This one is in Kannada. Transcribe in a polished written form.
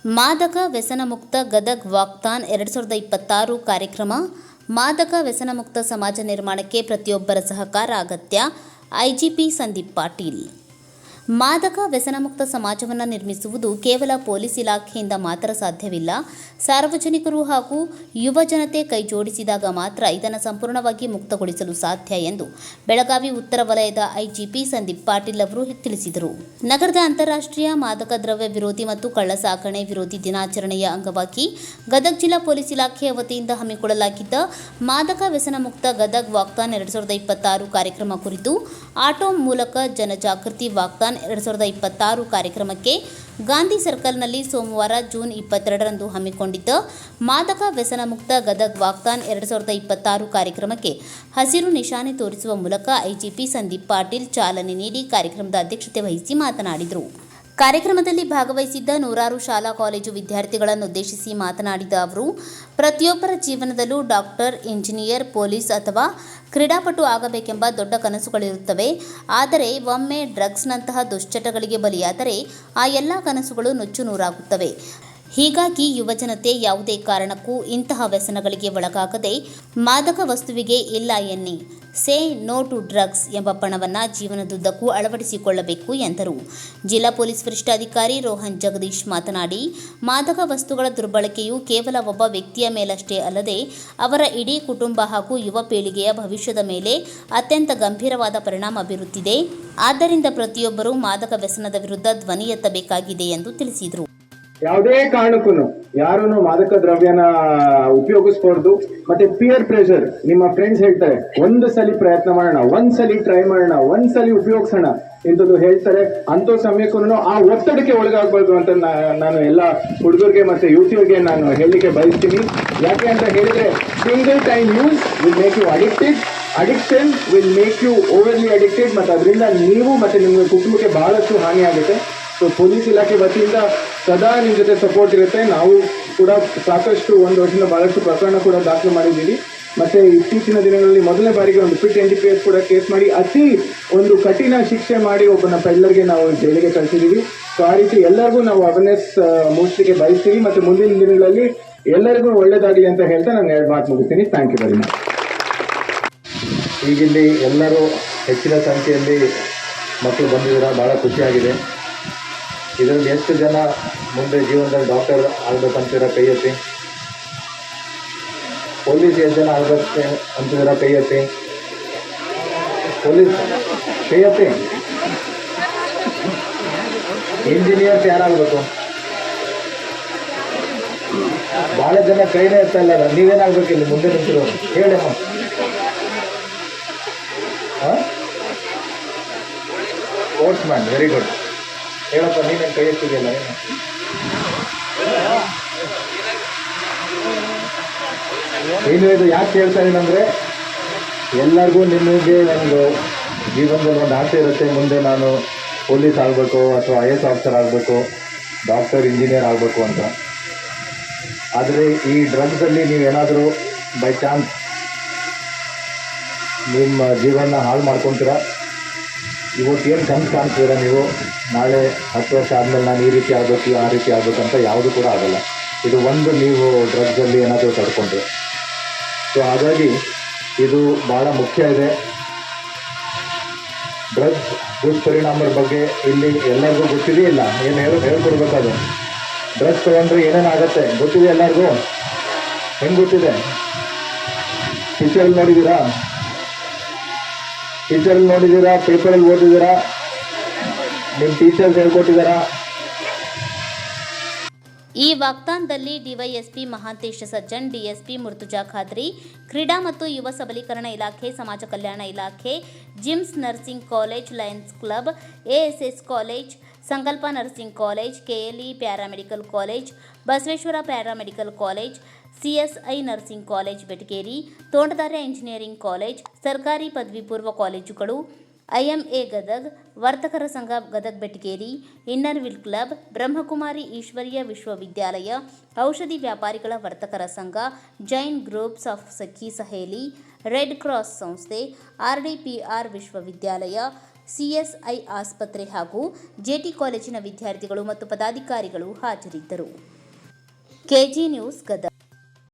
ಮಾದಕ ವ್ಯಸನ ಮುಕ್ತ ಗದಗ್ ವಾಕ್ಥಾನ್ 2026 ಕಾರ್ಯಕ್ರಮ. ಮಾದಕ ವ್ಯಸನ ಮುಕ್ತ ಸಮಾಜ ನಿರ್ಮಾಣಕ್ಕೆ ಪ್ರತಿಯೊಬ್ಬರ ಸಹಕಾರ ಅಗತ್ಯ. ಐಜಿಪಿ ಸಂದೀಪ್ ಪಾಟೀಲ್. ಮಾದಕ ವ್ಯಸನಮುಕ್ತ ಸಮಾಜವನ್ನು ನಿರ್ಮಿಸುವುದು ಕೇವಲ ಪೊಲೀಸ್ ಇಲಾಖೆಯಿಂದ ಮಾತ್ರ ಸಾಧ್ಯವಿಲ್ಲ. ಸಾರ್ವಜನಿಕರು ಹಾಗೂ ಯುವ ಜನತೆ ಕೈ ಜೋಡಿಸಿದಾಗ ಮಾತ್ರ ಇದನ್ನು ಸಂಪೂರ್ಣವಾಗಿ ಮುಕ್ತಗೊಳಿಸಲು ಸಾಧ್ಯ ಎಂದು ಬೆಳಗಾವಿ ಉತ್ತರ ವಲಯದ ಐಜಿಪಿ ಸಂದೀಪ್ ಪಾಟೀಲ್ ಅವರು ತಿಳಿಸಿದರು. ನಗರದ ಅಂತಾರಾಷ್ಟ್ರೀಯ ಮಾದಕ ದ್ರವ್ಯ ವಿರೋಧಿ ಮತ್ತು ಕಳ್ಳ ಸಾಗಣೆ ವಿರೋಧಿ ದಿನಾಚರಣೆಯ ಅಂಗವಾಗಿ ಗದಗ ಜಿಲ್ಲಾ ಪೊಲೀಸ್ ಇಲಾಖೆಯ ವತಿಯಿಂದ ಹಮ್ಮಿಕೊಳ್ಳಲಾಗಿದ್ದ ಮಾದಕ ವ್ಯಸನ ಮುಕ್ತ ಗದಗ್ ವಾಕ್ಥಾನ್ 2026 ಕಾರ್ಯಕ್ರಮ ಕುರಿತು ಆಟೋ ಮೂಲಕ ಜನಜಾಗೃತಿ ವಾಕ್ಥಾನ್ 2026 ಕಾರ್ಯಕ್ರಮಕ್ಕೆ ಗಾಂಧಿ ಸರ್ಕಲ್ನಲ್ಲಿ ಸೋಮವಾರ ಜೂನ್ 22ರಂದು ಹಮ್ಮಿಕೊಂಡಿದ್ದ ಮಾದಕ ವ್ಯಸನ ಮುಕ್ತ ಗದಗ್ ವಾಕ್ಥಾನ್ 2026 ಕಾರ್ಯಕ್ರಮಕ್ಕೆ ಹಸಿರು ನಿಶಾನೆ ತೋರಿಸುವ ಮೂಲಕ ಐಜಿಪಿ ಸಂದೀಪ್ ಪಾಟೀಲ್ ಚಾಲನೆ ನೀಡಿ ಕಾರ್ಯಕ್ರಮದ ಅಧ್ಯಕ್ಷತೆ ವಹಿಸಿ ಮಾತನಾಡಿದರು. ಕಾರ್ಯಕ್ರಮದಲ್ಲಿ ಭಾಗವಹಿಸಿದ್ದ ನೂರಾರು ಶಾಲಾ ಕಾಲೇಜು ವಿದ್ಯಾರ್ಥಿಗಳನ್ನು ಉದ್ದೇಶಿಸಿ ಮಾತನಾಡಿದ ಅವರು, ಪ್ರತಿಯೊಬ್ಬರ ಜೀವನದಲ್ಲೂ ಡಾಕ್ಟರ್, ಇಂಜಿನಿಯರ್, ಪೊಲೀಸ್ ಅಥವಾ ಕ್ರೀಡಾಪಟು ಆಗಬೇಕೆಂಬ ದೊಡ್ಡ ಕನಸುಗಳಿರುತ್ತವೆ. ಆದರೆ ಒಮ್ಮೆ ಡ್ರಗ್ಸ್ನಂತಹ ದುಶ್ಚಟಗಳಿಗೆ ಬಲಿಯಾದರೆ ಆ ಎಲ್ಲ ಕನಸುಗಳು ನುಚ್ಚು ನೂರಾಗುತ್ತವೆ. ಹೀಗಾಗಿ ಯುವಜನತೆ ಯಾವುದೇ ಕಾರಣಕ್ಕೂ ಇಂತಹ ವ್ಯಸನಗಳಿಗೆ ಒಳಗಾಗದೆ ಮಾದಕ ವಸ್ತುವಿಗೆ ಇಲ್ಲ ಎನ್ನಿ, ಸೇ ನೋ ಟು ಡ್ರಗ್ಸ್ ಎಂಬ ಪಣವನ್ನು ಜೀವನದುದ್ದಕ್ಕೂ ಅಳವಡಿಸಿಕೊಳ್ಳಬೇಕು ಎಂದರು. ಜಿಲ್ಲಾ ಪೊಲೀಸ್ ವರಿಷ್ಠಾಧಿಕಾರಿ ರೋಹನ್ ಜಗದೀಶ್ ಮಾತನಾಡಿ, ಮಾದಕ ವಸ್ತುಗಳ ದುರ್ಬಳಕೆಯು ಕೇವಲ ಒಬ್ಬ ವ್ಯಕ್ತಿಯ ಮೇಲಷ್ಟೇ ಅಲ್ಲದೆ ಅವರ ಇಡೀ ಕುಟುಂಬ ಹಾಗೂ ಯುವ ಪೀಳಿಗೆಯ ಭವಿಷ್ಯದ ಮೇಲೆ ಅತ್ಯಂತ ಗಂಭೀರವಾದ ಪರಿಣಾಮ ಬೀರುತ್ತಿದೆ. ಆದ್ದರಿಂದ ಪ್ರತಿಯೊಬ್ಬರೂ ಮಾದಕ ವ್ಯಸನದ ವಿರುದ್ಧ ಧ್ವನಿ ಎತ್ತಬೇಕಾಗಿದೆ ಎಂದು ತಿಳಿಸಿದರು. ಯಾವುದೇ ಕಾರಣಕ್ಕೂ ಯಾರನ್ನು ಮಾದಕ ದ್ರವ್ಯನ ಉಪಯೋಗಿಸಬಾರ್ದು. ಮತ್ತೆ ಪಿಯರ್ ಪ್ರೆಷರ್, ನಿಮ್ಮ ಫ್ರೆಂಡ್ಸ್ ಹೇಳ್ತಾರೆ ಒಂದ್ಸಲಿ ಪ್ರಯತ್ನ ಮಾಡೋಣ, ಒಂದ್ಸಲಿ ಟ್ರೈ ಮಾಡೋಣ, ಒಂದ್ಸಲಿ ಉಪಯೋಗಿಸೋಣ ಇಂಥದ್ದು ಹೇಳ್ತಾರೆ. ಅಂತ ಸಮಯಕ್ಕೂ ಆ ಒತ್ತಡಕ್ಕೆ ಒಳಗಾಗಬಾರ್ದು ಅಂತ ನಾನು ಎಲ್ಲ ಹುಡುಗರಿಗೆ ಮತ್ತೆ ಯುವತಿಯರಿಗೆ ನಾನು ಹೇಳಲಿಕ್ಕೆ ಬಯಸ್ತೀನಿ. ಯಾಕೆ ಅಂತ ಹೇಳಿದ್ರೆ, single time use will make you addicted, addiction will make you overly addicted. ಮತ್ತೆ ಅದರಿಂದ ನೀವು ಮತ್ತೆ ನಿಮ್ಮ ಕುಟುಂಬಕ್ಕೆ ಬಹಳಷ್ಟು ಹಾನಿ ಆಗುತ್ತೆ. ಸೊ ಪೊಲೀಸ್ ಇಲಾಖೆ ವತಿಯಿಂದ ಸದಾ ನಿಮ್ಮ ಜೊತೆ ಸಪೋರ್ಟ್ ಇರುತ್ತೆ. ನಾವು ಕೂಡ ಸಾಕಷ್ಟು ಒಂದು ವರ್ಷದಿಂದ ಬಹಳಷ್ಟು ಪ್ರಕರಣ ಕೂಡ ದಾಖಲು ಮಾಡಿದ್ದೀವಿ. ಮತ್ತೆ ಇತ್ತೀಚಿನ ದಿನಗಳಲ್ಲಿ ಮೊದಲನೇ ಬಾರಿಗೆ ಒಂದು ಫಿಟ್ NDPS ಕೂಡ ಕೇಸ್ ಮಾಡಿ ಅತಿ ಒಂದು ಕಠಿಣ ಶಿಕ್ಷೆ ಮಾಡಿ ಒಬ್ಬನ ಪೆಡ್ಲರ್ಗೆ ನಾವು ಜೈಲಿಗೆ ಕಳಿಸಿದ್ದೀವಿ. ಸೊ ಆ ರೀತಿ ಎಲ್ಲರಿಗೂ ನಾವು ಅವೇರ್ನೆಸ್ ಮೂಡಿಸಲಿಕ್ಕೆ ಬಯಸ್ತೀವಿ. ಮತ್ತೆ ಮುಂದಿನ ದಿನಗಳಲ್ಲಿ ಎಲ್ಲರಿಗೂ ಒಳ್ಳೇದಾಗಲಿ ಅಂತ ಹೇಳ್ತಾ ನಾನು 2 ಮಾತು ಮುಗಿಸ್ತೀನಿ. Thank you very much. ಈಗಿಲ್ಲಿ ಎಲ್ಲರೂ ಹೆಚ್ಚಿನ ಸಂಖ್ಯೆಯಲ್ಲಿ ಮಕ್ಕಳು ಬಂದಿದ್ದೀರಾ, ಭಾಳ ಖುಷಿಯಾಗಿದೆ. ಇದರಲ್ಲಿ ಎಷ್ಟು ಜನ ಮುಂದೆ ಜೀವನದಲ್ಲಿ ಡಾಕ್ಟರ್ ಆಗಬೇಕಂತೀರ ಕೈ ಎತ್ತಿ. ಪೊಲೀಸ್ ಎಷ್ಟು ಜನ ಆಗಬೇಕು ಅಂತಿದ್ದೀರ ಕೈ ಎತ್ತಿ. ಪೊಲೀಸ್ ಕೈ ಎತ್ತಿ. ಇಂಜಿನಿಯರ್ಸ್ ಯಾರಾಗಬೇಕು? ಭಾಳ ಜನ ಕೈನೇ ಎತ್ತಾ ಇಲ್ಲ. ನೀವೇನಾಗಬೇಕು ಇಲ್ಲಿ ಮುಂದೆ ನಿಂತಿರೋ ಹೇಳಮ್ಮ. Sports man, very good. ಹೇಳಪ್ಪ, ನೀನೇನು ಕೈ ಎತ್ತಿದೆಯಲ್ಲ. ಏನು ಇದು ಯಾಕೆ ಹೇಳ್ತಾ ಇದ್ದೀನಿ ಅಂದರೆ, ಎಲ್ಲರಿಗೂ ನಿಮಗೆ ಒಂದು ಜೀವನದಲ್ಲಿ ಒಂದು ಆಸೆ ಇರುತ್ತೆ, ಮುಂದೆ ನಾನು ಪೊಲೀಸ್ ಆಗಬೇಕು ಅಥವಾ IAS ಆಫೀಸರ್ ಆಗಬೇಕು, ಡಾಕ್ಟರ್, ಇಂಜಿನಿಯರ್ ಆಗಬೇಕು ಅಂತ. ಆದರೆ ಈ ಡ್ರಗ್ಸಲ್ಲಿ ನೀವೇನಾದರೂ ಬೈ ಚಾನ್ಸ್ ನಿಮ್ಮ ಜೀವನ ಹಾಳು ಮಾಡ್ಕೊತೀರಾ. ಇವತ್ತೇನು ಕನಸು ಕಾಣ್ತೀರ ನೀವು, ನಾಳೆ 10 ವರ್ಷ ಆದಮೇಲೆ ನಾನು ಈ ರೀತಿ ಆಗಬೇಕು, ಆ ರೀತಿ ಆಗಬೇಕು ಅಂತ ಯಾವುದು ಕೂಡ ಆಗಲ್ಲ. ಇದು ಒಂದು ನೀವು ಡ್ರಗ್ಸಲ್ಲಿ ಏನಾದರೂ ತಡ್ಕೊಂಡ್ರೆ. ಸೊ ಹಾಗಾಗಿ ಇದು ಭಾಳ ಮುಖ್ಯ ಇದೆ. ಡ್ರಗ್ಸ್ ದುಷ್ಪರಿಣಾಮದ ಬಗ್ಗೆ ಇಲ್ಲಿ ಎಲ್ಲರಿಗೂ ಗೊತ್ತಿದೆಯಿಲ್ಲ, ಏನು ಹೇಳ್ಕೊಡ್ಬೇಕಾದ್ರೆ. ಡ್ರಗ್ಸ್ ತೊಗೊಂಡ್ರೆ ಏನೇನಾಗತ್ತೆ ಗೊತ್ತಿದೆ ಎಲ್ಲರಿಗೂ. ಹೆಂಗೆ ಗೊತ್ತಿದೆ? ಪಿಕ್ಚರಲ್ಲಿ ನೋಡಿದ್ದೀರಾ, ಪೇಪರಲ್ಲಿ ಓದಿದ್ದೀರಾ, ನಿಮ್ಮ ಟೀಚರ್ಸ್ ಹೇಳ್ಕೊಟ್ಟಿದ್ದಾರಾ? ಈ ವಾಕ್ಥಾನ್ದಲ್ಲಿ ಡಿವೈಎಸ್ಪಿ ಮಹಾಂತೇಶ ಸಜ್ಜನ್, ಡಿಎಸ್ಪಿ ಮುರ್ತುಜಾ ಖಾದ್ರಿ, ಕ್ರೀಡಾ ಮತ್ತು ಯುವ ಸಬಲೀಕರಣ ಇಲಾಖೆ, ಸಮಾಜ ಕಲ್ಯಾಣ ಇಲಾಖೆ, GIMS nursing college, Lions Club, ASS college, Sankalpa nursing college, KLE paramedical college, Basaveshwara paramedical college, CSI nursing college Betageri, Tontadarya engineering college, ಸರ್ಕಾರಿ ಪದವಿ ಪೂರ್ವ ಕಾಲೇಜುಗಳು, IMA ಗದಗ್, ವರ್ತಕರ ಸಂಘ ಗದಗ್ ಬೆಟಗೇರಿ, ಇನ್ನರ್ವಿಲ್ ಕ್ಲಬ್, ಬ್ರಹ್ಮಕುಮಾರಿ ಈಶ್ವರೀಯ ವಿಶ್ವವಿದ್ಯಾಲಯ, ಔಷಧಿ ವ್ಯಾಪಾರಿಗಳ ವರ್ತಕರ ಸಂಘ, Jain groups of Sakhi Saheli, Red Cross ಸಂಸ್ಥೆ, RDPR ವಿಶ್ವವಿದ್ಯಾಲಯ, ಸಿಎಸ್ಐ ಆಸ್ಪತ್ರೆ ಹಾಗೂ ಜೆಟಿ ಕಾಲೇಜಿನ ವಿದ್ಯಾರ್ಥಿಗಳು ಮತ್ತು ಪದಾಧಿಕಾರಿಗಳು ಹಾಜರಿದ್ದರು. KG news Gadag.